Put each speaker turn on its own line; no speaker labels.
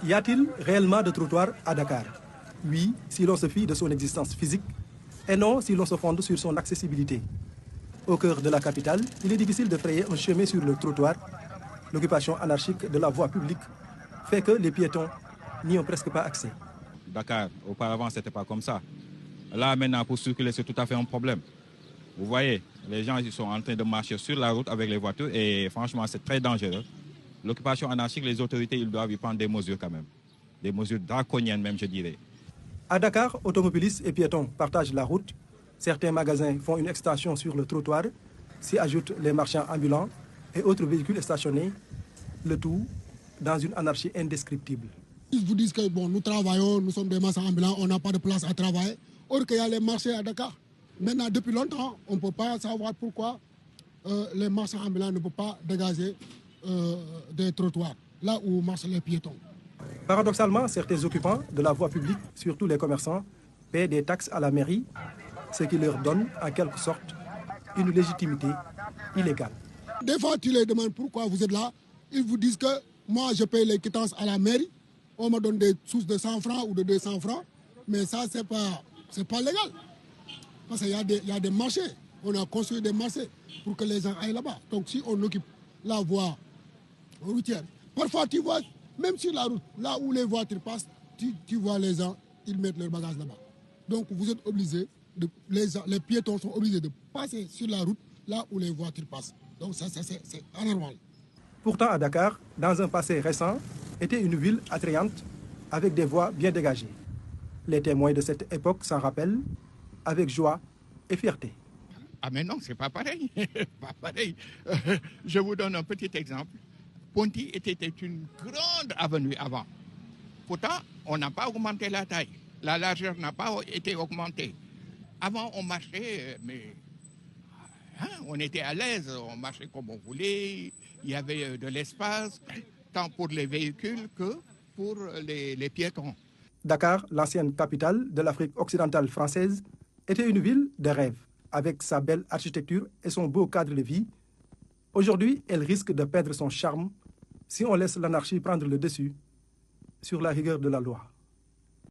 Y a-t-il réellement de trottoirs à Dakar? Oui, si l'on se fie de son existence physique, et non si l'on se fonde sur son accessibilité. Au cœur de la capitale, il est difficile de frayer un chemin sur le trottoir. L'occupation anarchique de la voie publique fait que les piétons n'y ont presque pas accès.
Dakar, auparavant, ce n'était pas comme ça. Là, maintenant, pour circuler, c'est tout à fait un problème. Vous voyez, les gens ils sont en train de marcher sur la route avec les voitures et franchement, c'est très dangereux. L'occupation anarchique, les autorités, ils doivent y prendre des mesures quand même. Des mesures draconiennes même, je dirais.
À Dakar, automobilistes et piétons partagent la route. Certains magasins font une extension sur le trottoir. S'y ajoutent les marchands ambulants et autres véhicules stationnés. Le tout dans une anarchie indescriptible.
Ils vous disent que bon, nous travaillons, nous sommes des marchands ambulants, on n'a pas de place à travailler. Or qu'il y a les marchés à Dakar. Maintenant, depuis longtemps, on ne peut pas savoir pourquoi les marchands ambulants ne peuvent pas dégager des trottoirs, là où marchent les piétons.
Paradoxalement, certains occupants de la voie publique, surtout les commerçants, paient des taxes à la mairie, ce qui leur donne en quelque sorte une légitimité illégale.
Des fois, tu les demandes pourquoi vous êtes là. Ils vous disent que moi, je paye les quittances à la mairie. On me donne des sous de 100 francs ou de 200 francs. Mais ça, ce n'est pas légal. Parce qu'il y a des marchés. On a construit des marchés pour que les gens aillent là-bas. Donc, si on occupe la voie routière, parfois, tu vois, même sur la route, là où les voitures passent, tu vois les gens, ils mettent leurs bagages là-bas. Donc, vous êtes obligés, les piétons sont obligés de passer sur la route, là où les voitures passent. Donc, ça, c'est anormal.
Pourtant, à Dakar, dans un passé récent, était une ville attrayante avec des voies bien dégagées. Les témoins de cette époque s'en rappellent avec joie et fierté.
Ah mais non, c'est pas pareil. Pas pareil. Je vous donne un petit exemple. Ponty était une grande avenue avant. Pourtant, on n'a pas augmenté la taille. La largeur n'a pas été augmentée. Avant, on marchait, mais on était à l'aise, on marchait comme on voulait. Il y avait de l'espace, tant pour les véhicules que pour les piétons.
Dakar, l'ancienne capitale de l'Afrique occidentale française, était une ville de rêve, avec sa belle architecture et son beau cadre de vie. Aujourd'hui, elle risque de perdre son charme si on laisse l'anarchie prendre le dessus sur la rigueur de la loi.